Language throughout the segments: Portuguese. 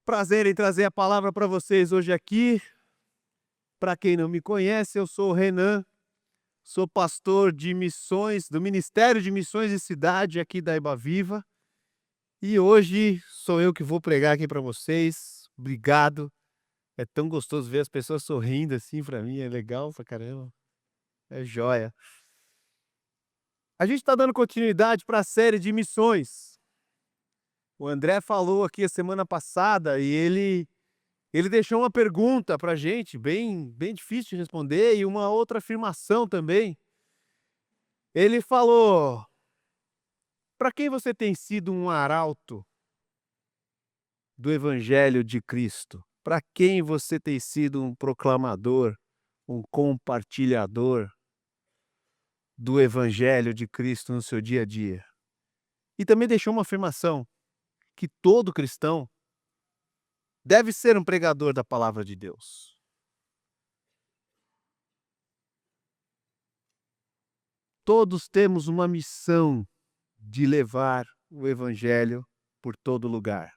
Prazer em trazer a palavra para vocês hoje aqui. Para quem não me conhece, eu sou o Renan, sou pastor de missões, do Ministério de Missões e Cidade aqui da Iba Viva. E hoje sou eu que vou pregar aqui para vocês. Obrigado. É tão gostoso ver as pessoas sorrindo assim para mim, é legal pra caramba. É joia. A gente está dando continuidade para a série de missões. O André falou aqui a semana passada e ele deixou uma pergunta para a gente, bem difícil de responder, e uma outra afirmação também. Ele falou: para quem você tem sido um arauto do Evangelho de Cristo? Para quem você tem sido um proclamador, um compartilhador do Evangelho de Cristo no seu dia a dia? E também deixou uma afirmação, que todo cristão deve ser um pregador da palavra de Deus. Todos temos uma missão de levar o Evangelho por todo lugar.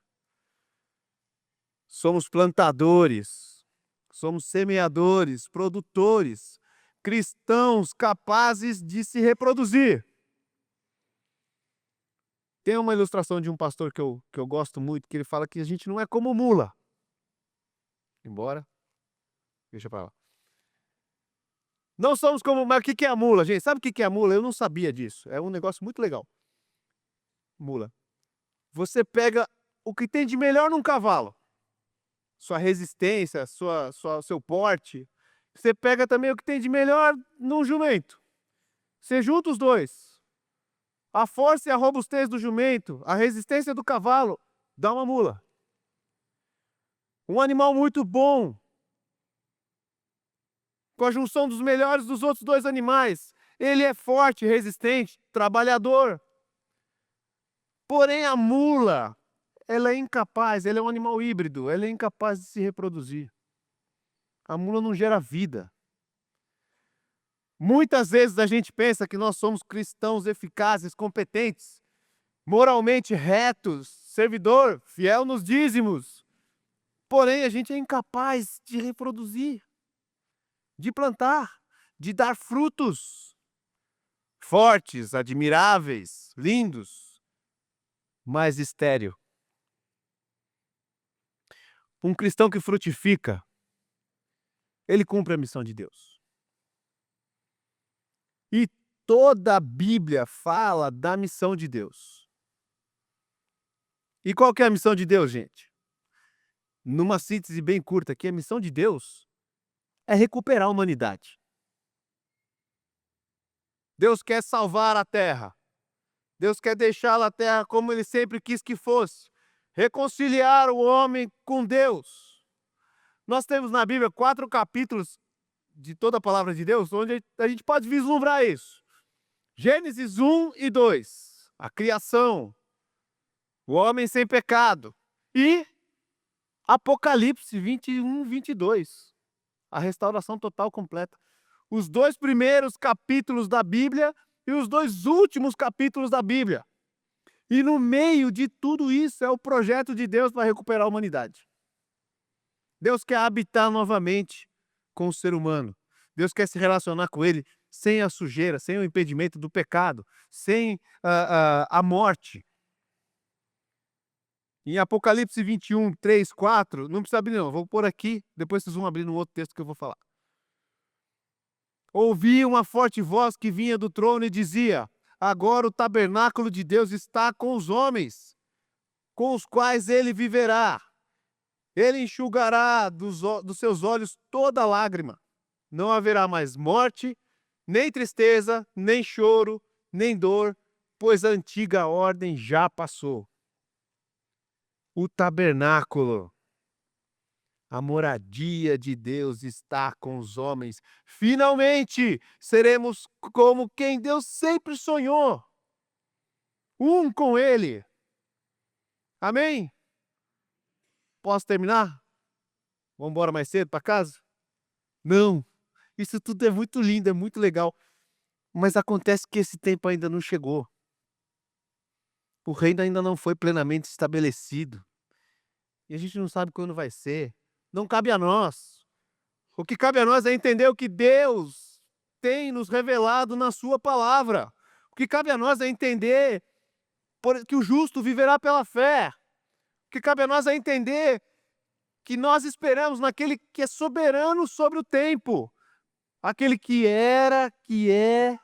Somos plantadores, somos semeadores, produtores, cristãos capazes de se reproduzir. Tem uma ilustração de um pastor que eu gosto muito, que ele fala que a gente não é como mula. Embora, deixa pra lá. Não somos como... Mas o que é a mula, gente? Sabe o que é a mula? Eu não sabia disso. É um negócio muito legal. Mula. Você pega o que tem de melhor num cavalo. Sua resistência, seu porte. Você pega também o que tem de melhor num jumento. Você junta os dois. A força e a robustez do jumento, a resistência do cavalo, dá uma mula. Um animal muito bom, com a junção dos melhores dos outros dois animais. Ele é forte, resistente, trabalhador. Porém, a mula, ela é incapaz, ela é um animal híbrido, ela é incapaz de se reproduzir. A mula não gera vida. Muitas vezes a gente pensa que nós somos cristãos eficazes, competentes, moralmente retos, servidor, fiel nos dízimos. Porém, a gente é incapaz de reproduzir, de plantar, de dar frutos fortes, admiráveis, lindos, mas estéril. Um cristão que frutifica, ele cumpre a missão de Deus. E toda a Bíblia fala da missão de Deus. E qual que é a missão de Deus, gente? Numa síntese bem curta aqui, a missão de Deus é recuperar a humanidade. Deus quer salvar a terra. Deus quer deixá-la a terra como Ele sempre quis que fosse. Reconciliar o homem com Deus. Nós temos na Bíblia 4 capítulos de toda a palavra de Deus, onde a gente pode vislumbrar isso. Gênesis 1 e 2, a criação, o homem sem pecado. E Apocalipse 21, 22, a restauração total completa. Os 2 primeiros capítulos da Bíblia e os 2 últimos capítulos da Bíblia. E no meio de tudo isso é o projeto de Deus para recuperar a humanidade. Deus quer habitar novamente com o ser humano. Deus quer se relacionar com ele sem a sujeira, sem o impedimento do pecado, sem a morte. Em Apocalipse 21, 3, 4, não precisa abrir não, vou pôr aqui, depois vocês vão abrir no outro texto que eu vou falar. Ouvi uma forte voz que vinha do trono e dizia: agora o tabernáculo de Deus está com os homens, com os quais ele viverá. Ele enxugará dos seus olhos toda lágrima. Não haverá mais morte, nem tristeza, nem choro, nem dor, pois a antiga ordem já passou. O tabernáculo, a moradia de Deus está com os homens. Finalmente seremos como quem Deus sempre sonhou. Um com Ele. Amém? Posso terminar? Vamos embora mais cedo para casa? Não. Isso tudo é muito lindo, é muito legal. Mas acontece que esse tempo ainda não chegou. O reino ainda não foi plenamente estabelecido. e a gente não sabe quando vai ser. Não cabe a nós. O que cabe a nós é entender o que Deus tem nos revelado na sua palavra. O que cabe a nós é entender que o justo viverá pela fé. O que cabe a nós é entender que nós esperamos naquele que é soberano sobre o tempo. Aquele que era, que é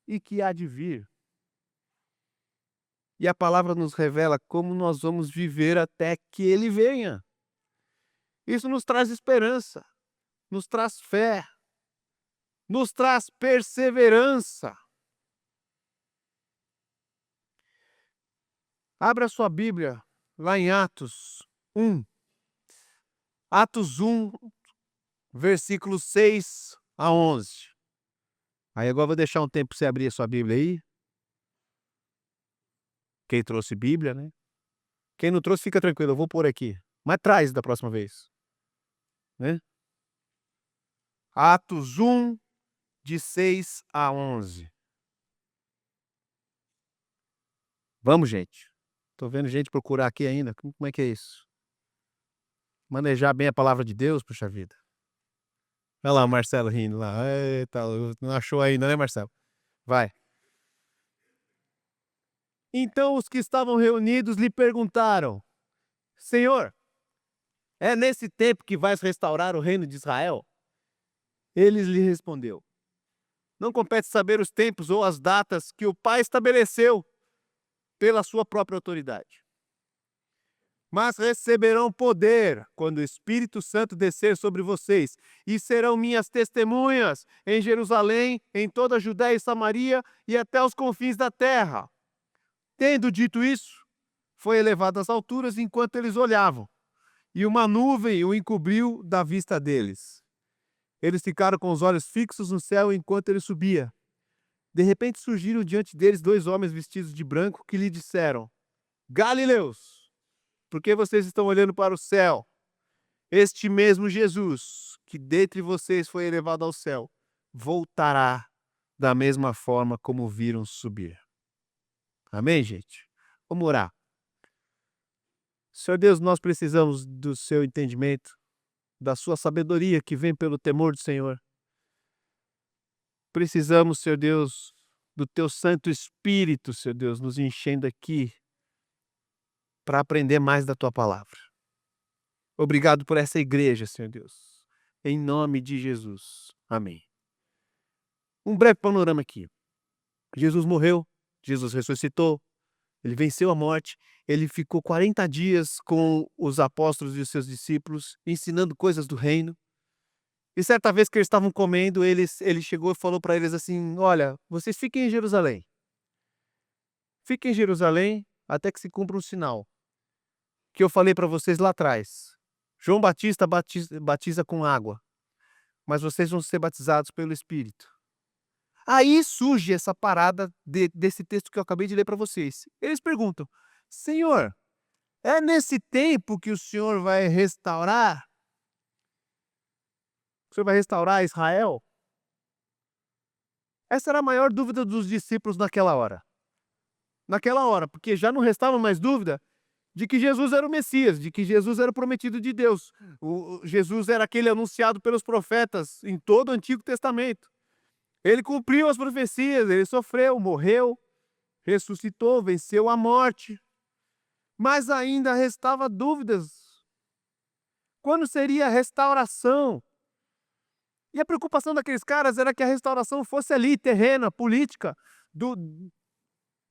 e que há de vir. E a palavra nos revela como nós vamos viver até que ele venha. Isso nos traz esperança, nos traz fé, nos traz perseverança. Abra a sua Bíblia lá em Atos 1. Atos 1, versículos 6 a 11. Aí agora eu vou deixar um tempo para você abrir a sua Bíblia aí. Quem trouxe Bíblia, né? Quem não trouxe, fica tranquilo, eu vou pôr aqui. Mas traz da próxima vez. Né? Atos 1, de 6 a 11. Vamos, gente. Tô vendo gente procurar aqui ainda. Como é que é isso? Manejar bem a palavra de Deus, puxa vida. Olha lá o Marcelo rindo lá. Eita, não achou ainda, né, Marcelo? Vai. Então os que estavam reunidos lhe perguntaram: Senhor, é nesse tempo que vais restaurar o reino de Israel? Ele lhe respondeu: Não compete saber os tempos ou as datas que o Pai estabeleceu pela sua própria autoridade. Mas receberão poder quando o Espírito Santo descer sobre vocês, e serão minhas testemunhas em Jerusalém, em toda a Judéia e Samaria e até os confins da terra. Tendo dito isso, foi elevado às alturas enquanto eles olhavam, e uma nuvem o encobriu da vista deles. Eles ficaram com os olhos fixos no céu enquanto ele subia. De repente surgiram diante deles 2 homens vestidos de branco que lhe disseram: Galileus, por que vocês estão olhando para o céu? Este mesmo Jesus, que dentre vocês foi elevado ao céu, voltará da mesma forma como o viram subir. Amém, gente? Vamos orar. Senhor Deus, nós precisamos do seu entendimento, da sua sabedoria que vem pelo temor do Senhor. Precisamos, Senhor Deus, do teu Santo Espírito, Senhor Deus, nos enchendo aqui para aprender mais da tua palavra. Obrigado por essa igreja, Senhor Deus. Em nome de Jesus. Amém. Um breve panorama aqui. Jesus morreu, Jesus ressuscitou, ele venceu a morte, ele ficou 40 dias com os apóstolos e os seus discípulos, ensinando coisas do reino. E certa vez que eles estavam comendo, ele chegou e falou para eles assim: Olha, vocês fiquem em Jerusalém. Fiquem em Jerusalém até que se cumpra um sinal que eu falei para vocês lá atrás. João Batista batiza com água, mas vocês vão ser batizados pelo Espírito. Aí surge essa parada desse texto que eu acabei de ler para vocês. Eles perguntam: Senhor, é nesse tempo que o Senhor vai restaurar? O Senhor vai restaurar Israel? Essa era a maior dúvida dos discípulos naquela hora. Naquela hora, porque já não restava mais dúvida de que Jesus era o Messias, de que Jesus era o prometido de Deus. Jesus era aquele anunciado pelos profetas em todo o Antigo Testamento. Ele cumpriu as profecias, ele sofreu, morreu, ressuscitou, venceu a morte. Mas ainda restava dúvidas. Quando seria a restauração? E a preocupação daqueles caras era que a restauração fosse ali, terrena, política,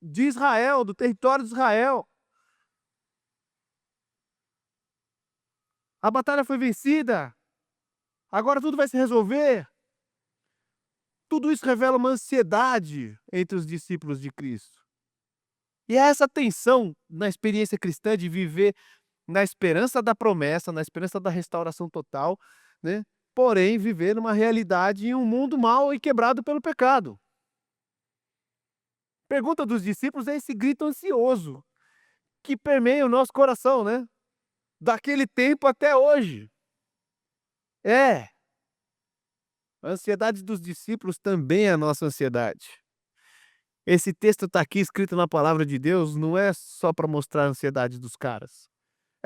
de Israel, do território de Israel. A batalha foi vencida. Agora tudo vai se resolver. Tudo isso revela uma ansiedade entre os discípulos de Cristo. E é essa tensão na experiência cristã de viver na esperança da promessa, na esperança da restauração total, né? Porém, viver numa realidade em um mundo mau e quebrado pelo pecado. Pergunta dos discípulos é esse grito ansioso que permeia o nosso coração, né? Daquele tempo até hoje. A ansiedade dos discípulos também é a nossa ansiedade. Esse texto está aqui escrito na palavra de Deus, não é só para mostrar a ansiedade dos caras.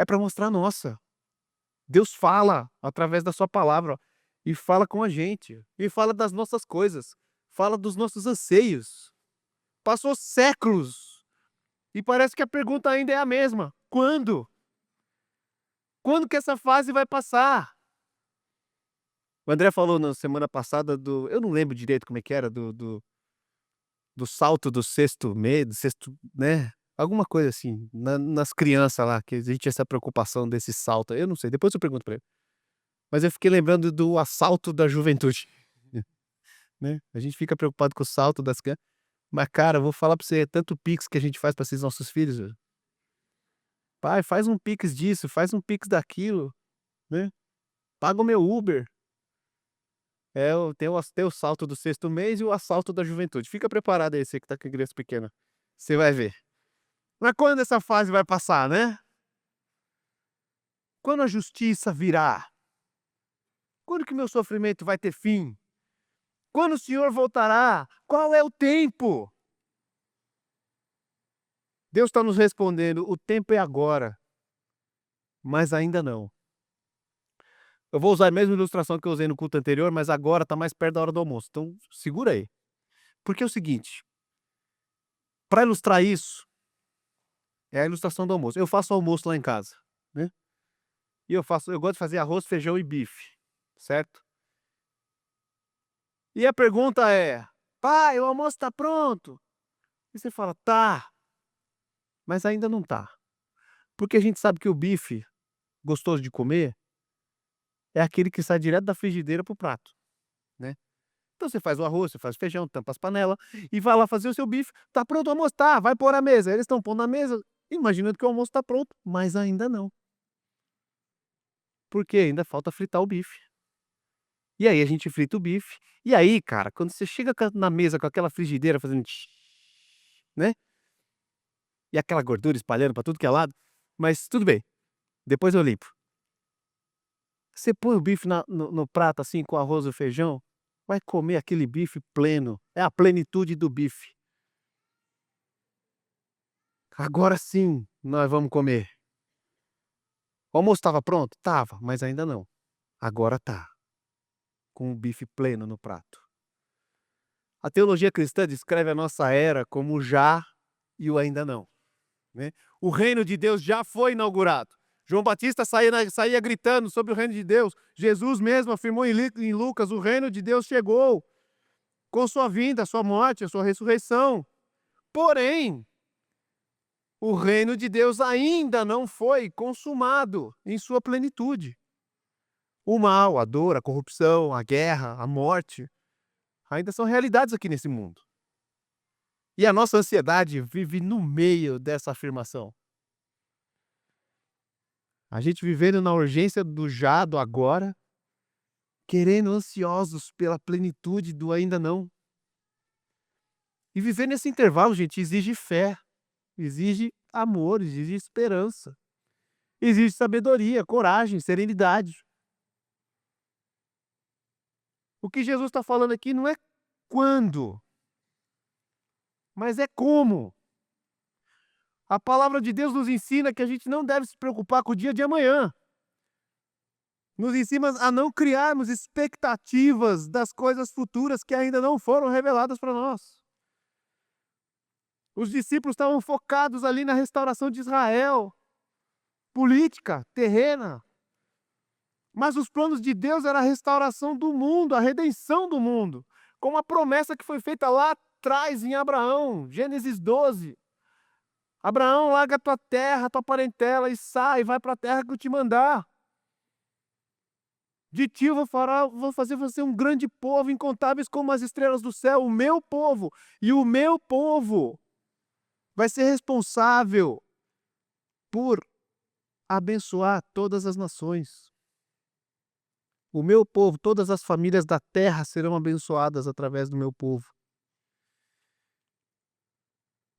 É para mostrar a nossa. Deus fala através da sua palavra e fala com a gente, e fala das nossas coisas, fala dos nossos anseios. Passou séculos e parece que a pergunta ainda é a mesma: quando? Quando que essa fase vai passar? O André falou na semana passada eu não lembro direito como é que era, do salto do sexto mês, do sexto, né? Alguma coisa assim, nas crianças lá, que existe essa preocupação desse salto. Eu não sei, depois eu pergunto pra ele. Mas eu fiquei lembrando do assalto da juventude, né? A gente fica preocupado com o salto das crianças, mas cara, eu vou falar pra você, é tanto pix que a gente faz pra esses nossos filhos, velho. Pai, faz um pix disso, faz um pix daquilo, né? Paga o meu Uber. Tem o salto do sexto mês e o assalto da juventude. Fica preparado aí, você que tá com criança pequena. Você vai ver. Mas quando essa fase vai passar, né? Quando a justiça virá? Quando que meu sofrimento vai ter fim? Quando o Senhor voltará? Qual é o tempo? Deus está nos respondendo: o tempo é agora, mas ainda não. Eu vou usar a mesma ilustração que eu usei no culto anterior, mas agora está mais perto da hora do almoço. Então, segura aí. Porque é o seguinte, para ilustrar isso, é a ilustração do almoço. Eu faço almoço lá em casa, né? E eu gosto de fazer arroz, feijão e bife, certo? E a pergunta é: pai, o almoço está pronto? E você fala: tá, mas ainda não tá. Porque a gente sabe que o bife gostoso de comer é aquele que sai direto da frigideira pro prato, né? Então você faz o arroz, você faz o feijão, tampa as panelas e vai lá fazer o seu bife. Tá pronto o almoço? Tá, vai pôr na mesa. Eles estão pondo na mesa, imaginando que o almoço tá pronto, mas ainda não. Porque ainda falta fritar o bife. E aí a gente frita o bife. E aí, cara, quando você chega na mesa com aquela frigideira fazendo tch, né? E aquela gordura espalhando pra tudo que é lado, mas tudo bem, depois eu limpo. Você põe o bife no prato assim com arroz e feijão, vai comer aquele bife pleno, é a plenitude do bife. Agora sim, nós vamos comer. O almoço estava pronto? Tava, mas ainda não. Agora tá, com o bife pleno no prato. A teologia cristã descreve a nossa era como o já e o ainda não, né? O reino de Deus já foi inaugurado. João Batista saía gritando sobre o reino de Deus. Jesus mesmo afirmou em Lucas: o reino de Deus chegou com sua vinda, sua morte, a sua ressurreição. Porém, o reino de Deus ainda não foi consumado em sua plenitude. O mal, a dor, a corrupção, a guerra, a morte, ainda são realidades aqui nesse mundo. E a nossa ansiedade vive no meio dessa afirmação. A gente vivendo na urgência do já, do agora, querendo, ansiosos pela plenitude do ainda não. E viver nesse intervalo, gente, exige fé, exige amor, exige esperança, exige sabedoria, coragem, serenidade. O que Jesus está falando aqui não é quando, mas é como. A palavra de Deus nos ensina que a gente não deve se preocupar com o dia de amanhã. Nos ensina a não criarmos expectativas das coisas futuras que ainda não foram reveladas para nós. Os discípulos estavam focados ali na restauração de Israel, política, terrena. Mas os planos de Deus era a restauração do mundo, a redenção do mundo, com a promessa que foi feita lá atrás em Abraão, Gênesis 12. Abraão, larga tua terra, tua parentela e sai, vai para a terra que eu te mandar. De ti eu vou fazer você um grande povo, incontáveis como as estrelas do céu, o meu povo. E o meu povo vai ser responsável por abençoar todas as nações. O meu povo, todas as famílias da terra serão abençoadas através do meu povo.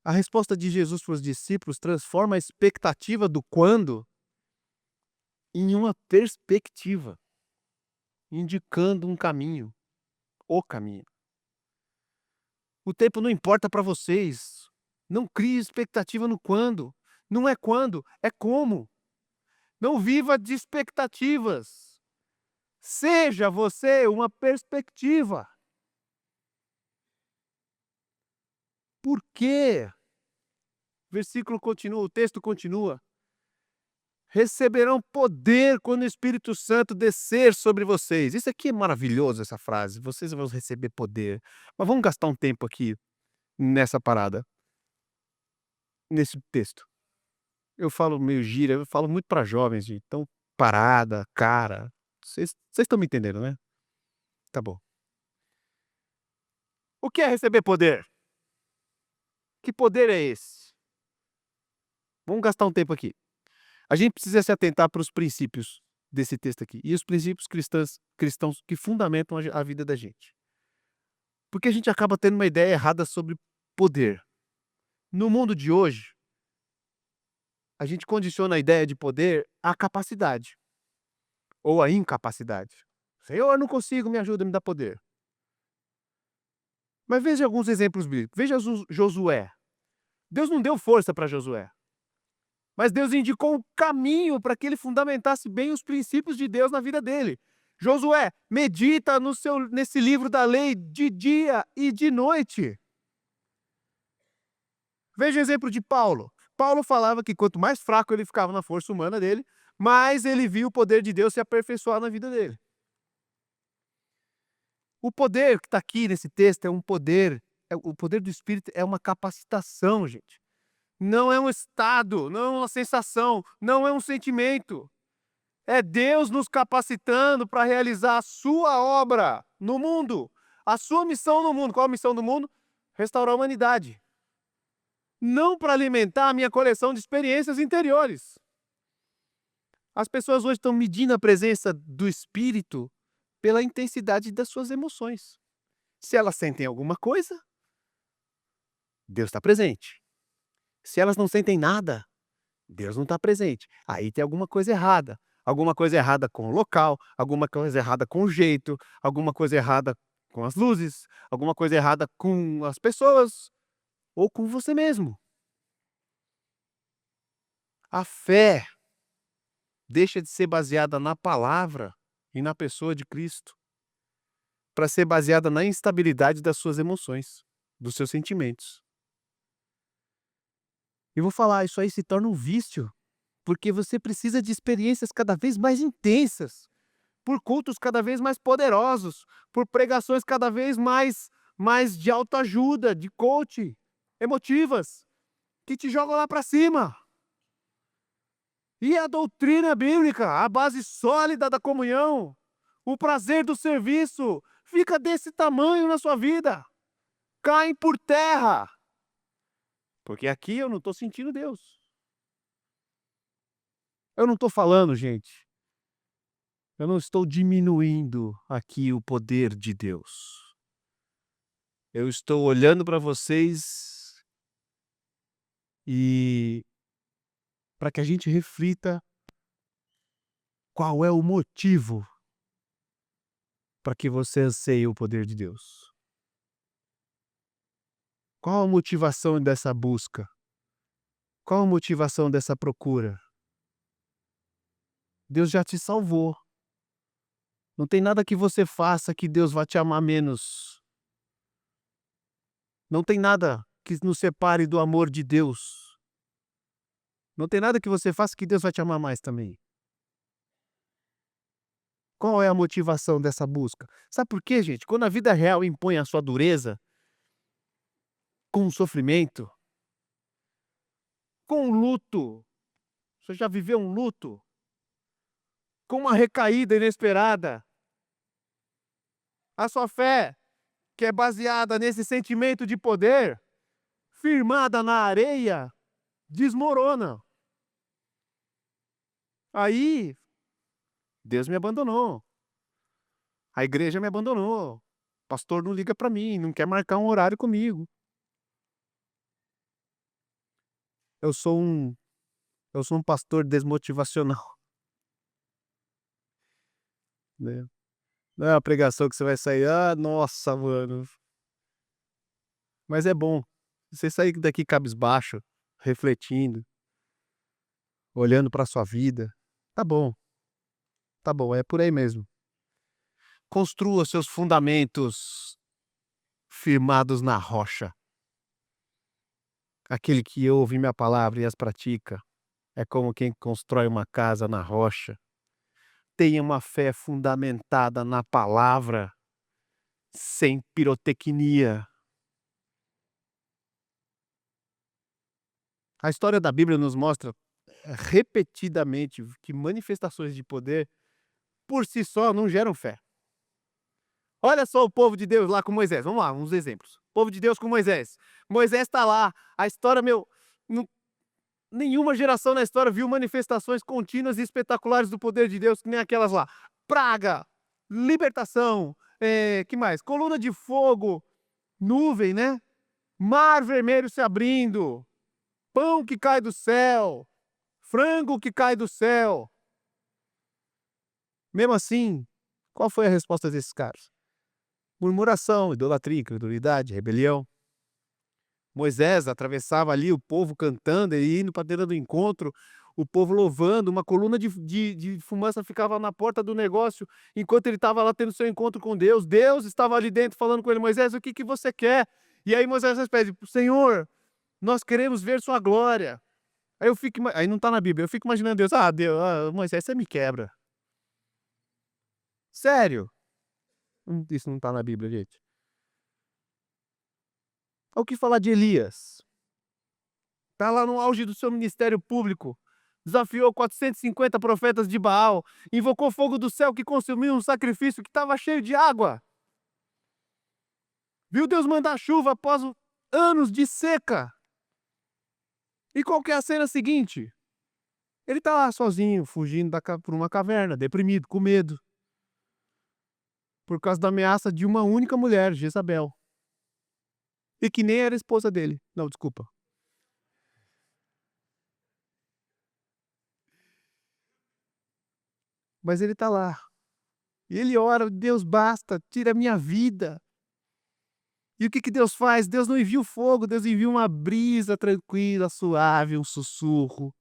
A resposta de Jesus para os discípulos transforma a expectativa do quando em uma perspectiva, indicando um caminho, o caminho. O tempo não importa para vocês. Não crie expectativa no quando. Não é quando, é como. Não viva de expectativas. Seja você uma perspectiva. Por quê? Versículo continua, o texto continua. Receberão poder quando o Espírito Santo descer sobre vocês. Isso aqui é maravilhoso, essa frase. Vocês vão receber poder. Mas vamos gastar um tempo aqui nessa parada, nesse texto. Eu falo meio gíria, eu falo muito para jovens, gente. Então, parada, cara. Vocês estão me entendendo, né? Tá bom. O que é receber poder? Que poder é esse? Vamos gastar um tempo aqui. A gente precisa se atentar para os princípios desse texto aqui. E os princípios cristãos que fundamentam a vida da gente. Porque a gente acaba tendo uma ideia errada sobre poder. No mundo de hoje, a gente condiciona a ideia de poder à capacidade. Ou à incapacidade. Senhor, eu não consigo, me ajuda, me dá poder. Mas veja alguns exemplos bíblicos. Veja Josué. Deus não deu força para Josué. Mas Deus indicou um caminho para que ele fundamentasse bem os princípios de Deus na vida dele. Josué, medita nesse livro da lei de dia e de noite. Veja o exemplo de Paulo. Paulo falava que quanto mais fraco ele ficava na força humana dele, mais ele via o poder de Deus se aperfeiçoar na vida dele. O poder que está aqui nesse texto é um poder, o poder do Espírito é uma capacitação, gente. Não é um estado, não é uma sensação, não é um sentimento. É Deus nos capacitando para realizar a sua obra no mundo, a sua missão no mundo. Qual a missão do mundo? Restaurar a humanidade. Não para alimentar a minha coleção de experiências interiores. As pessoas hoje estão medindo a presença do Espírito pela intensidade das suas emoções. Se elas sentem alguma coisa, Deus está presente. Se elas não sentem nada, Deus não está presente. Aí tem alguma coisa errada. Alguma coisa errada com o local, alguma coisa errada com o jeito, alguma coisa errada com as luzes, alguma coisa errada com as pessoas ou com você mesmo. A fé deixa de ser baseada na palavra e na pessoa de Cristo para ser baseada na instabilidade das suas emoções, dos seus sentimentos. E vou falar, isso aí se torna um vício, porque você precisa de experiências cada vez mais intensas, por cultos cada vez mais poderosos, por pregações cada vez mais de autoajuda, de coach, emotivas, que te jogam lá para cima. E a doutrina bíblica, a base sólida da comunhão, o prazer do serviço, fica desse tamanho na sua vida. Caem por terra. Porque aqui eu não estou sentindo Deus. Eu não estou falando, gente. Eu não estou diminuindo aqui o poder de Deus. Eu estou olhando para vocês e para que a gente reflita qual é o motivo para que você anseie o poder de Deus. Qual a motivação dessa busca? Qual a motivação dessa procura? Deus já te salvou. Não tem nada que você faça que Deus vá te amar menos. Não tem nada que nos separe do amor de Deus. Não tem nada que você faça que Deus vai te amar mais também. Qual é a motivação dessa busca? Sabe por quê, gente? Quando a vida real impõe a sua dureza, com o sofrimento, com o luto, você já viveu um luto? Com uma recaída inesperada, a sua fé, que é baseada nesse sentimento de poder, firmada na areia, desmorona. Aí, Deus me abandonou. A igreja me abandonou. O pastor não liga para mim, não quer marcar um horário comigo. Eu sou um pastor desmotivacional. Né? Não é uma pregação que você vai sair, nossa, mano. Mas é bom. Você sair daqui cabisbaixo, refletindo, olhando para sua vida, Tá bom, é por aí mesmo. Construa seus fundamentos firmados na rocha. Aquele que ouve minha palavra e as pratica é como quem constrói uma casa na rocha. Tenha uma fé fundamentada na palavra, sem pirotecnia. A história da Bíblia nos mostra repetidamente que manifestações de poder por si só não geram fé. Olha só o povo de Deus lá com Moisés. Vamos lá, uns exemplos. O povo de Deus com Moisés. Moisés está lá. A história, nenhuma geração na história viu manifestações contínuas e espetaculares do poder de Deus que nem aquelas lá. Praga, libertação, que mais? Coluna de fogo, nuvem, né? Mar vermelho se abrindo, pão que cai do céu, frango que cai do céu. Mesmo assim, qual foi a resposta desses caras? Murmuração, idolatria, incredulidade, rebelião. Moisés atravessava ali o povo cantando e indo para a tenda do encontro, o povo louvando, uma coluna de fumaça ficava na porta do negócio enquanto ele estava lá tendo seu encontro com Deus. Deus estava ali dentro falando com ele: Moisés, o que que você quer? E aí Moisés responde: Senhor, nós queremos ver sua glória. Aí não está na Bíblia, eu fico imaginando Deus: Moisés, você me quebra. Sério? Isso não está na Bíblia, gente. O que falar de Elias? Está lá no auge do seu ministério público. Desafiou 450 profetas de Baal. Invocou fogo do céu que consumiu um sacrifício que estava cheio de água. Viu Deus mandar chuva após anos de seca. E qual que é a cena seguinte? Ele está lá sozinho, fugindo por uma caverna, deprimido, com medo. Por causa da ameaça de uma única mulher, Jezabel. E que nem era esposa dele. Não, desculpa. Mas ele está lá. E ele ora: Deus, basta, tira a minha vida. E o que que Deus faz? Deus não envia o fogo, Deus envia uma brisa tranquila, suave, um sussurro.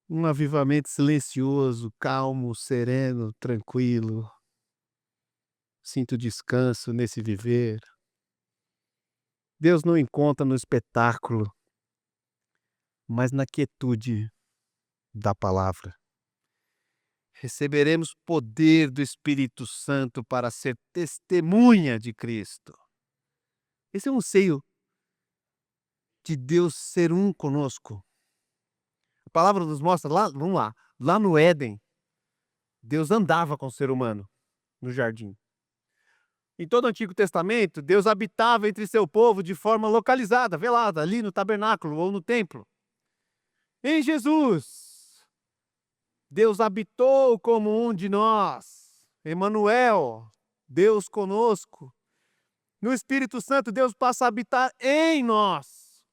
Um avivamento silencioso, calmo, sereno, tranquilo. Sinto descanso nesse viver. Deus não encontra no espetáculo, mas na quietude da palavra. Receberemos poder do Espírito Santo para ser testemunha de Cristo. Esse é um seio de Deus ser um conosco. A palavra nos mostra, vamos lá no Éden, Deus andava com o ser humano no jardim. Em todo o Antigo Testamento, Deus habitava entre seu povo de forma localizada, velada, ali no tabernáculo ou no templo. Em Jesus, Deus habitou como um de nós. Emanuel, Deus conosco. No Espírito Santo, Deus passa a habitar em nós.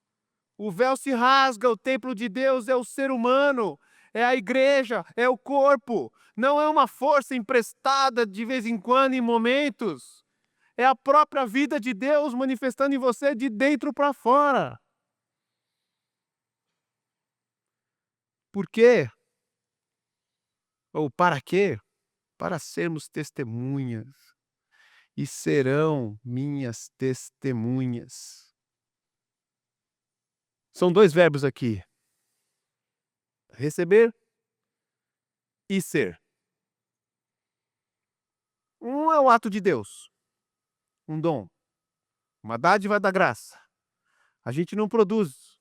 O véu se rasga, o templo de Deus é o ser humano, é a igreja, é o corpo. Não é uma força emprestada de vez em quando, em momentos. É a própria vida de Deus manifestando em você de dentro para fora. Por quê? Ou para quê? Para sermos testemunhas. E serão minhas testemunhas. São dois verbos aqui: receber e ser. Um é o ato de Deus, um dom, uma dádiva da graça. A gente não produz,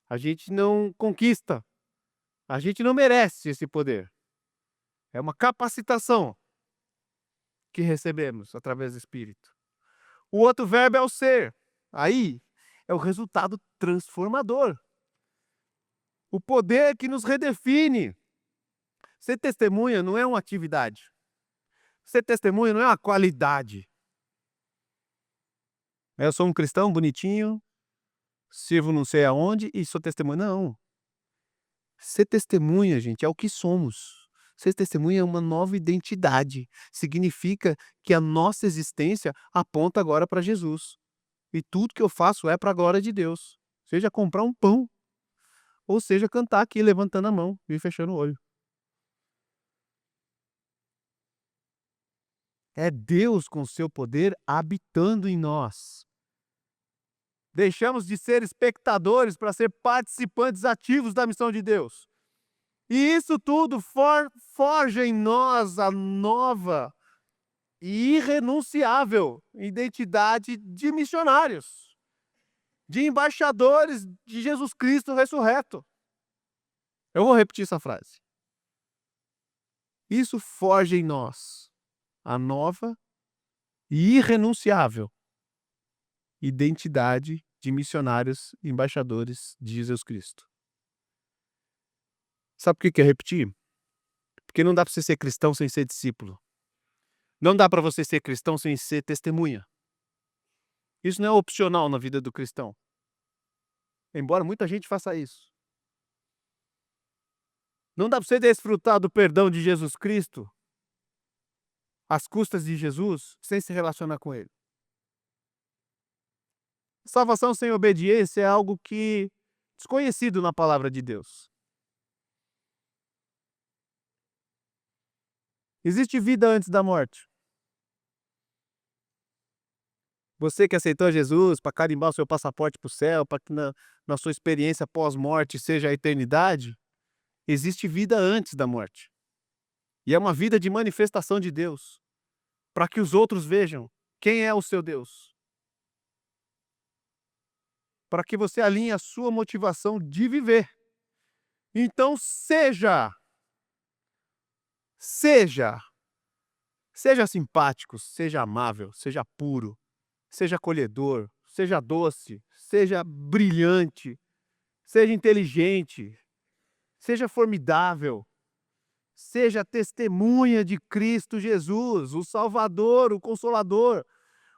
a gente não conquista, a gente não merece esse poder. É uma capacitação que recebemos através do Espírito. O outro verbo é o ser. Aí é o resultado transformador. O poder que nos redefine. Ser testemunha não é uma atividade. Ser testemunha não é uma qualidade. Eu sou um cristão bonitinho, sirvo não sei aonde e sou testemunha. Não. Ser testemunha, gente, é o que somos. Ser testemunha é uma nova identidade. Significa que a nossa existência aponta agora para Jesus. E tudo que eu faço é para a glória de Deus. Seja comprar um pão, ou seja, cantar aqui levantando a mão e fechando o olho. É Deus com seu poder habitando em nós. Deixamos de ser espectadores para ser participantes ativos da missão de Deus. E isso tudo forja em nós a nova e irrenunciável identidade de missionários, de embaixadores de Jesus Cristo ressurreto. Eu vou repetir essa frase. Isso forja em nós a nova e irrenunciável identidade de missionários e embaixadores de Jesus Cristo. Sabe por que eu repeti? Porque não dá para você ser cristão sem ser discípulo. Não dá para você ser cristão sem ser testemunha. Isso não é opcional na vida do cristão. Embora muita gente faça isso. Não dá para você desfrutar do perdão de Jesus Cristo às custas de Jesus sem se relacionar com Ele. Salvação sem obediência é algo que desconhecido na palavra de Deus. Existe vida antes da morte. Você que aceitou Jesus para carimbar o seu passaporte para o céu, para que na sua experiência pós-morte seja a eternidade, existe vida antes da morte. E é uma vida de manifestação de Deus, para que os outros vejam quem é o seu Deus. Para que você alinhe a sua motivação de viver. Então seja simpático, seja amável, seja puro, seja acolhedor, seja doce, seja brilhante, seja inteligente, seja formidável, seja testemunha de Cristo Jesus, o Salvador, o Consolador,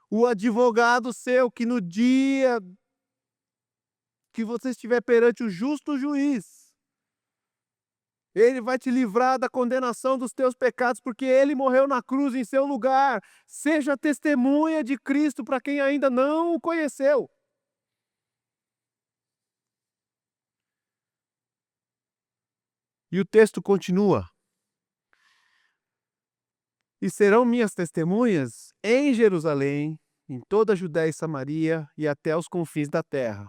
o advogado seu, que no dia que você estiver perante o justo juiz, Ele vai te livrar da condenação dos teus pecados, porque Ele morreu na cruz em seu lugar. Seja testemunha de Cristo para quem ainda não o conheceu. E o texto continua. E serão minhas testemunhas em Jerusalém, em toda a Judéia e Samaria e até os confins da terra.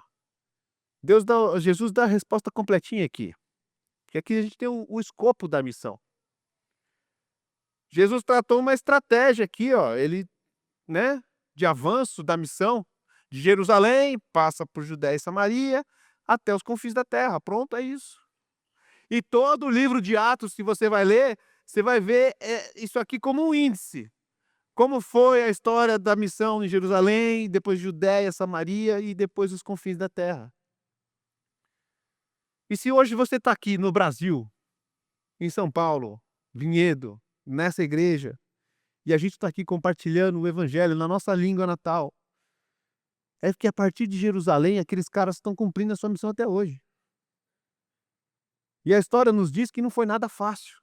Jesus dá a resposta completinha aqui. Que aqui a gente tem o escopo da missão. Jesus tratou uma estratégia aqui, ó, de avanço da missão, de Jerusalém, passa por Judéia e Samaria, até os confins da terra. Pronto, é isso. E todo o livro de Atos que você vai ler, você vai ver isso aqui como um índice. Como foi a história da missão em Jerusalém, depois Judéia, Samaria e depois os confins da terra. E se hoje você está aqui no Brasil, em São Paulo, Vinhedo, nessa igreja, e a gente está aqui compartilhando o evangelho na nossa língua natal, é porque a partir de Jerusalém aqueles caras estão cumprindo a sua missão até hoje. E a história nos diz que não foi nada fácil.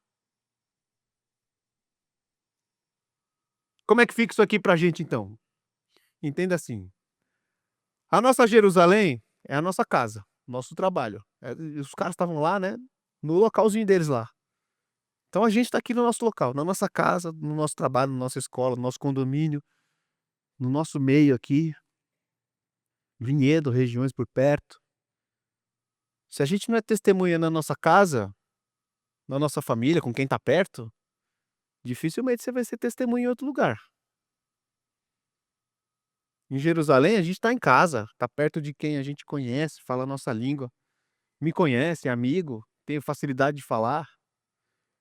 Como é que fica isso aqui pra gente então? Entenda assim. A nossa Jerusalém é a nossa casa, nosso trabalho. Os caras estavam lá, no localzinho deles lá. Então a gente está aqui no nosso local, na nossa casa, no nosso trabalho, na nossa escola, no nosso condomínio, no nosso meio aqui, Vinhedo, regiões por perto. Se a gente não é testemunha na nossa casa, na nossa família, com quem está perto, dificilmente você vai ser testemunha em outro lugar. Em Jerusalém, a gente está em casa, está perto de quem a gente conhece, fala a nossa língua, me conhece, é amigo, tenho facilidade de falar.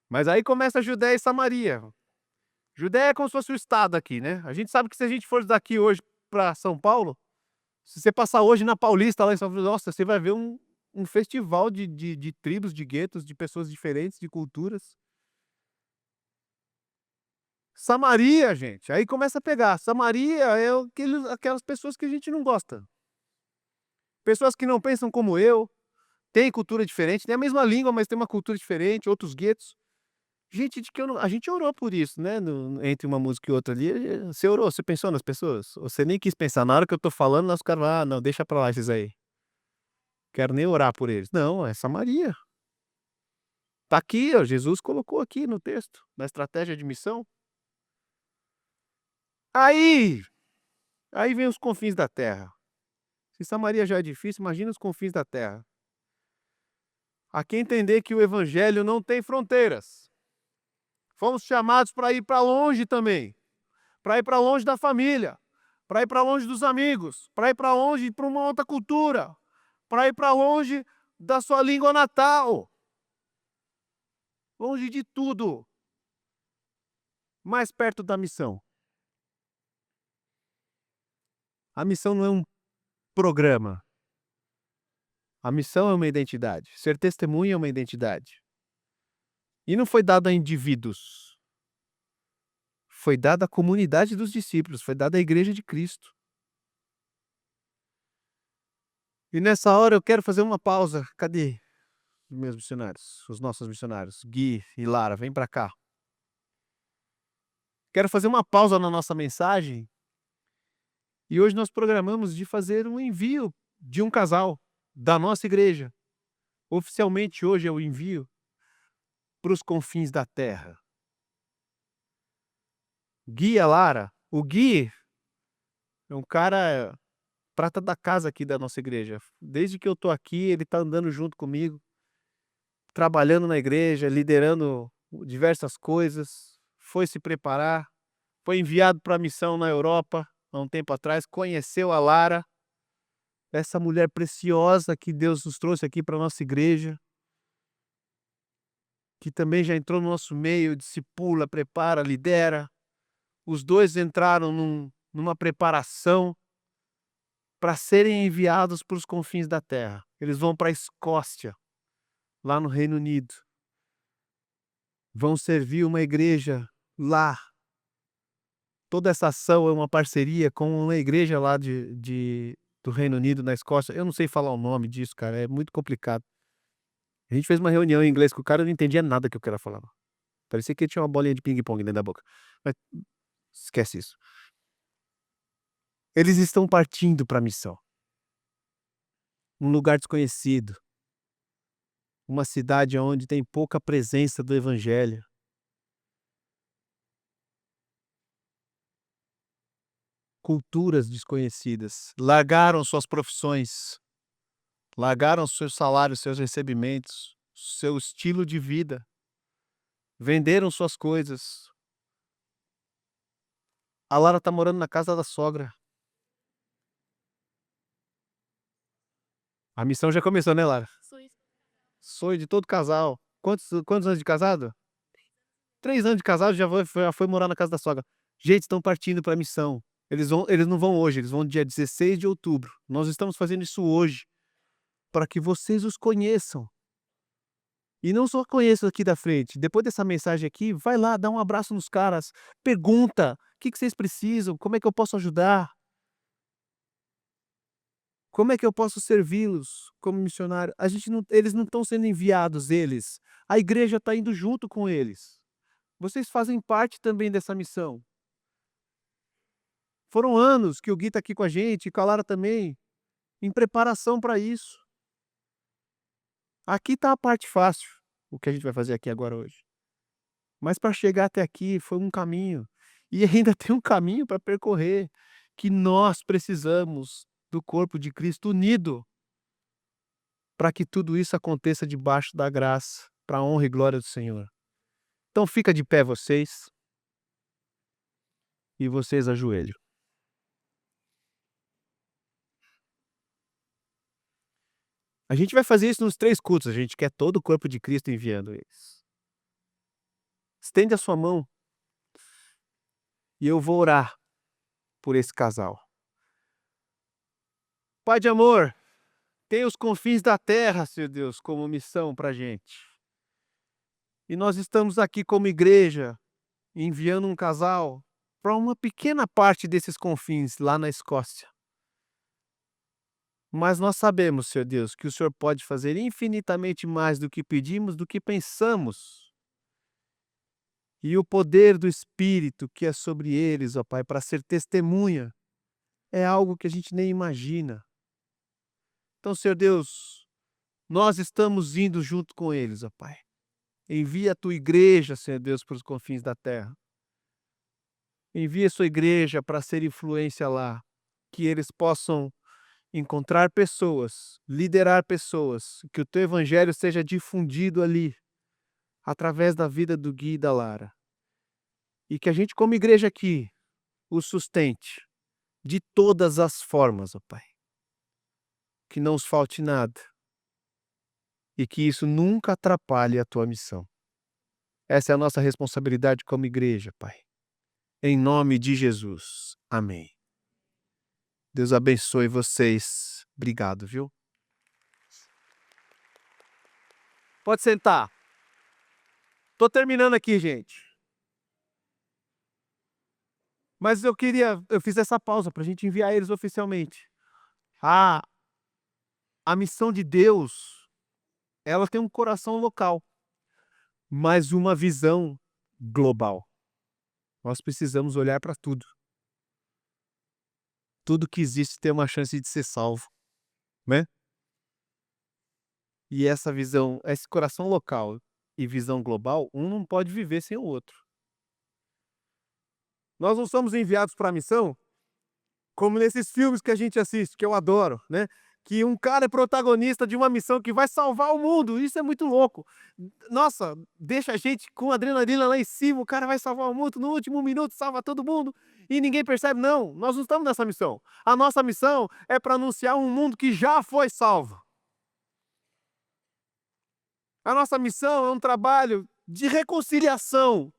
Mas aí começa a Judéia e Samaria. Judéia é como se fosse o estado aqui, né? A gente sabe que se a gente for daqui hoje para São Paulo, se você passar hoje na Paulista, lá em São Paulo, nossa, você vai ver um festival de tribos, de guetos, de pessoas diferentes, de culturas. Samaria, gente, aí começa a pegar. Samaria é aquelas pessoas que a gente não gosta. Pessoas que não pensam como eu, têm cultura diferente, têm a mesma língua, mas tem uma cultura diferente, outros guetos. Gente de que a gente orou por isso, né? Entre uma música e outra ali. Você orou, você pensou nas pessoas? Ou você nem quis pensar? Na hora que eu tô falando, os caras, não, deixa pra lá esses aí. quero nem orar por eles. Não, é Samaria. Está aqui, ó, Jesus colocou aqui no texto, na estratégia de missão. Aí vem os confins da terra. Se Samaria já é difícil, imagina os confins da terra. Aqui entender que o evangelho não tem fronteiras. Fomos chamados para ir para longe também. Para ir para longe da família. Para ir para longe dos amigos. Para ir para longe, para uma outra cultura. Para ir para longe da sua língua natal. Longe de tudo. Mais perto da missão. A missão não é um programa. A missão é uma identidade. Ser testemunha é uma identidade. E não foi dado a indivíduos. Foi dada à comunidade dos discípulos. Foi dada à igreja de Cristo. E nessa hora eu quero fazer uma pausa. Cadê os meus missionários? Os nossos missionários. Gui e Lara, vem para cá. Quero fazer uma pausa na nossa mensagem. E hoje nós programamos de fazer um envio de um casal da nossa igreja. Oficialmente hoje é o envio para os confins da terra. Gui e a Lara. O Gui é um cara prata da casa aqui da nossa igreja. Desde que eu tô aqui, ele tá andando junto comigo, trabalhando na igreja, liderando diversas coisas, foi se preparar, foi enviado para a missão na Europa há um tempo atrás, conheceu a Lara, essa mulher preciosa que Deus nos trouxe aqui para nossa igreja, que também já entrou no nosso meio, discipula, prepara, lidera. Os dois entraram numa preparação para serem enviados para os confins da terra. Eles vão para a Escócia, lá no Reino Unido. Vão servir uma igreja lá. Toda essa ação é uma parceria com uma igreja lá do Reino Unido, na Escócia. Eu não sei falar o nome disso, cara, é muito complicado. A gente fez uma reunião em inglês com o cara, eu não entendia nada que eu queria falar. Parecia que ele tinha uma bolinha de ping-pong dentro da boca. Mas esquece isso. Eles estão partindo para a missão. Um lugar desconhecido. Uma cidade onde tem pouca presença do evangelho. Culturas desconhecidas. Largaram suas profissões. Largaram seus salários, seus recebimentos, seu estilo de vida. Venderam suas coisas. A Lara tá morando na casa da sogra. A missão já começou, né, Lara? Sonho de todo casal. Quantos anos de casado? 3 anos de casado, já foi morar na casa da sogra. Gente, estão partindo para a missão. Eles não vão hoje, eles vão dia 16 de outubro. Nós estamos fazendo isso hoje, para que vocês os conheçam. E não só conheçam aqui da frente. Depois dessa mensagem aqui, vai lá, dá um abraço nos caras, pergunta, o que vocês precisam, como é que eu posso ajudar? Como é que eu posso servi-los como missionário? Eles não estão sendo enviados, eles. A igreja está indo junto com eles. Vocês fazem parte também dessa missão. Foram anos que o Gui está aqui com a gente, e com a Lara também, em preparação para isso. Aqui está a parte fácil, o que a gente vai fazer aqui agora hoje. Mas para chegar até aqui foi um caminho. E ainda tem um caminho para percorrer, que nós precisamos do corpo de Cristo unido para que tudo isso aconteça debaixo da graça, para a honra e glória do Senhor. Então fica de pé vocês e vocês ajoelham. A gente vai fazer isso nos 3 cultos, a gente quer todo o corpo de Cristo enviando eles. Estende a sua mão e eu vou orar por esse casal. Pai de amor, tem os confins da terra, Senhor Deus, como missão para a gente. E nós estamos aqui como igreja, enviando um casal para uma pequena parte desses confins lá na Escócia. Mas nós sabemos, Senhor Deus, que o Senhor pode fazer infinitamente mais do que pedimos, do que pensamos. E o poder do Espírito que é sobre eles, ó Pai, para ser testemunha, é algo que a gente nem imagina. Então, Senhor Deus, nós estamos indo junto com eles, ó Pai. Envia a tua igreja, Senhor Deus, para os confins da terra. Envia a sua igreja para ser influência lá, que eles possam encontrar pessoas, liderar pessoas, que o teu evangelho seja difundido ali, através da vida do Gui e da Lara. E que a gente, como igreja aqui, o sustente de todas as formas, ó Pai. Que não os falte nada. E que isso nunca atrapalhe a tua missão. Essa é a nossa responsabilidade como igreja, Pai. Em nome de Jesus. Amém. Deus abençoe vocês. Obrigado, viu? Pode sentar. Tô terminando aqui, gente. Mas eu fiz essa pausa para a gente enviar eles oficialmente. A missão de Deus, ela tem um coração local, mas uma visão global. Nós precisamos olhar para tudo. Tudo que existe tem uma chance de ser salvo, né? E essa visão, esse coração local e visão global, um não pode viver sem o outro. Nós não somos enviados para a missão como nesses filmes que a gente assiste, que eu adoro, né? Que um cara é protagonista de uma missão que vai salvar o mundo. Isso é muito louco. Nossa, deixa a gente com adrenalina lá em cima, o cara vai salvar o mundo, no último minuto salva todo mundo e ninguém percebe. Não, nós não estamos nessa missão. A nossa missão é para anunciar um mundo que já foi salvo. A nossa missão é um trabalho de reconciliação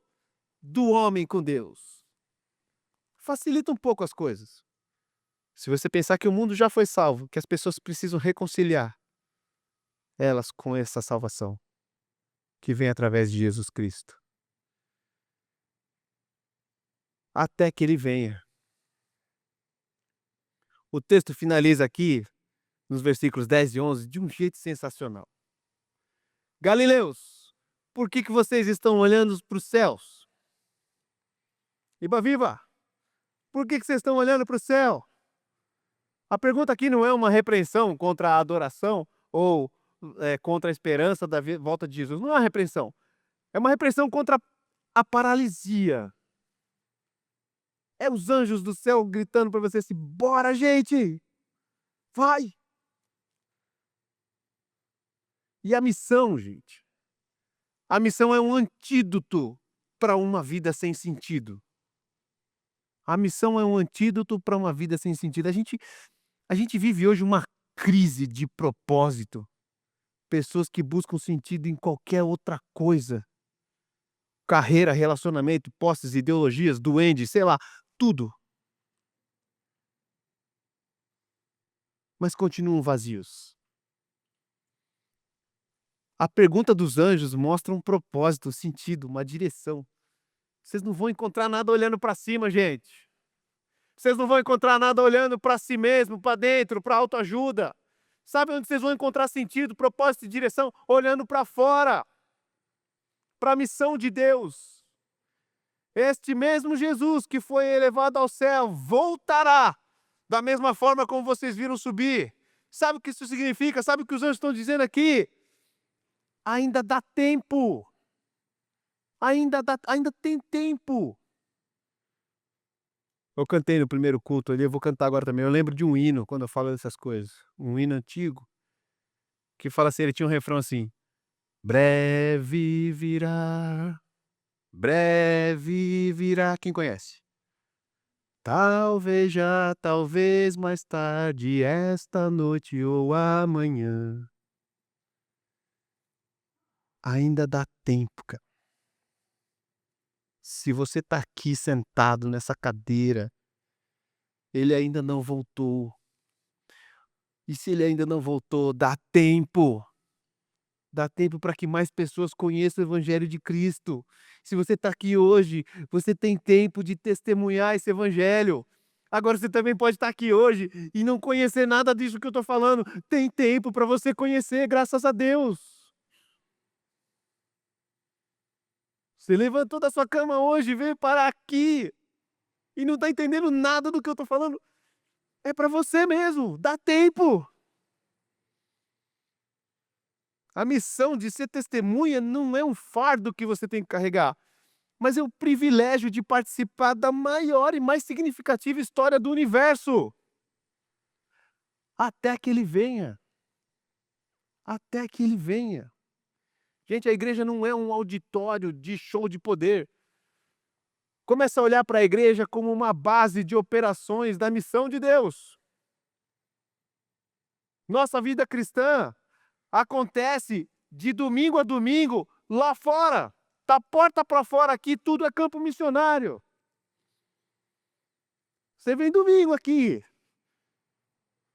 do homem com Deus. Facilita um pouco as coisas. Se você pensar que o mundo já foi salvo, que as pessoas precisam reconciliar elas com essa salvação que vem através de Jesus Cristo. Até que ele venha. O texto finaliza aqui, nos versículos 10 e 11, de um jeito sensacional. Galileus, por que vocês estão olhando para os céus? Iba Viva, por que vocês estão olhando para o céu? A pergunta aqui não é uma repreensão contra a adoração ou contra a esperança da volta de Jesus. Não é uma repreensão. É uma repreensão contra a paralisia. É os anjos do céu gritando para você assim: bora, gente! Vai! E a missão, gente? A missão é um antídoto para uma vida sem sentido. A missão é um antídoto para uma vida sem sentido. A gente vive hoje uma crise de propósito. Pessoas que buscam sentido em qualquer outra coisa. Carreira, relacionamento, posses, ideologias, duendes, sei lá, tudo. Mas continuam vazios. A pergunta dos anjos mostra um propósito, um sentido, uma direção. Vocês não vão encontrar nada olhando para cima, gente. Vocês não vão encontrar nada olhando para si mesmo, para dentro, para autoajuda. Sabe onde vocês vão encontrar sentido, propósito e direção? Olhando para fora. Para a missão de Deus. Este mesmo Jesus que foi elevado ao céu voltará da mesma forma como vocês viram subir. Sabe o que isso significa? Sabe o que os anjos estão dizendo aqui? Ainda dá tempo. Ainda tem tempo. Eu cantei no primeiro culto ali, eu vou cantar agora também. Eu lembro de um hino quando eu falo dessas coisas. Um hino antigo que fala assim, ele tinha um refrão assim: breve virá, breve virá. Quem conhece? Talvez já, talvez mais tarde, esta noite ou amanhã. Ainda dá tempo, cara. Se você tá aqui sentado nessa cadeira, ele ainda não voltou. E se ele ainda não voltou, dá tempo. Dá tempo para que mais pessoas conheçam o Evangelho de Cristo. Se você está aqui hoje, você tem tempo de testemunhar esse Evangelho. Agora você também pode estar aqui hoje e não conhecer nada disso que eu estou falando. Tem tempo para você conhecer, graças a Deus. Você levantou da sua cama hoje e veio parar aqui e não está entendendo nada do que eu estou falando. É para você mesmo, dá tempo. A missão de ser testemunha não é um fardo que você tem que carregar, mas é o privilégio de participar da maior e mais significativa história do universo. Até que ele venha. Até que ele venha. Gente, a igreja não é um auditório de show de poder. Começa a olhar para a igreja como uma base de operações da missão de Deus. Nossa vida cristã acontece de domingo a domingo lá fora. Da porta para fora aqui, tudo é campo missionário. Você vem domingo aqui,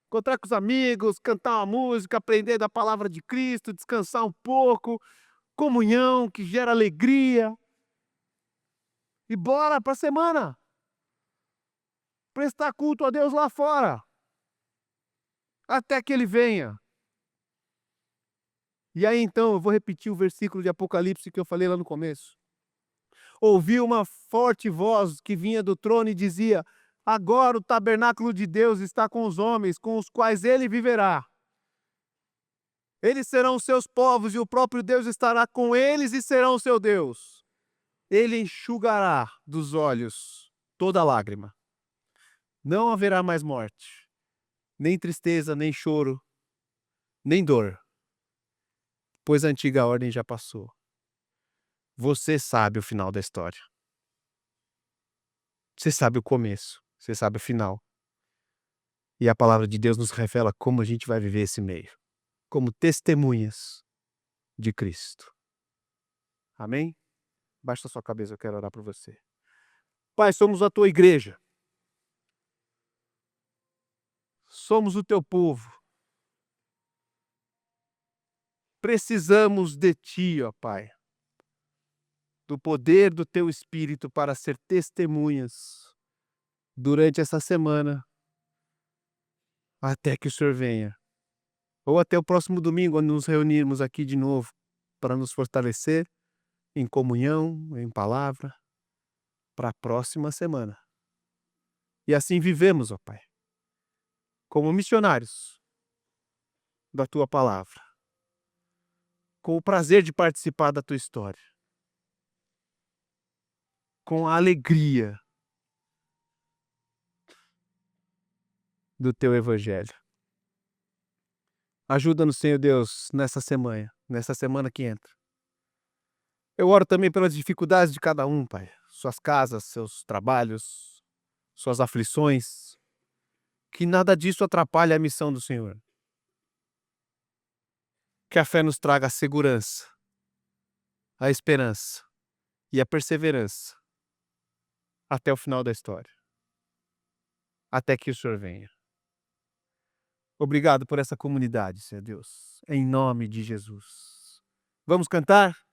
encontrar com os amigos, cantar uma música, aprender da palavra de Cristo, descansar um pouco, comunhão que gera alegria. E bora para a semana. Prestar culto a Deus lá fora. Até que ele venha. E aí então eu vou repetir o versículo de Apocalipse que eu falei lá no começo. Ouvi uma forte voz que vinha do trono e dizia: agora o tabernáculo de Deus está com os homens, com os quais ele viverá. Eles serão seus povos e o próprio Deus estará com eles e serão seu Deus. Ele enxugará dos olhos toda lágrima. Não haverá mais morte, nem tristeza, nem choro, nem dor, pois a antiga ordem já passou. Você sabe o final da história. Você sabe o começo, você sabe o final. E a palavra de Deus nos revela como a gente vai viver esse meio, como testemunhas de Cristo. Amém? Baixa a sua cabeça, eu quero orar por você. Pai, somos a tua igreja. Somos o teu povo. Precisamos de ti, ó Pai, do poder do teu Espírito para ser testemunhas durante essa semana, até que o Senhor venha. Ou até o próximo domingo, quando nos reunirmos aqui de novo, para nos fortalecer em comunhão, em palavra, para a próxima semana. E assim vivemos, ó Pai, como missionários da tua palavra, com o prazer de participar da tua história, com a alegria do teu evangelho. Ajuda-nos, Senhor Deus, nessa semana que entra. Eu oro também pelas dificuldades de cada um, Pai. Suas casas, seus trabalhos, suas aflições. Que nada disso atrapalhe a missão do Senhor. Que a fé nos traga a segurança, a esperança e a perseverança até o final da história. Até que o Senhor venha. Obrigado por essa comunidade, Senhor Deus. Em nome de Jesus. Vamos cantar?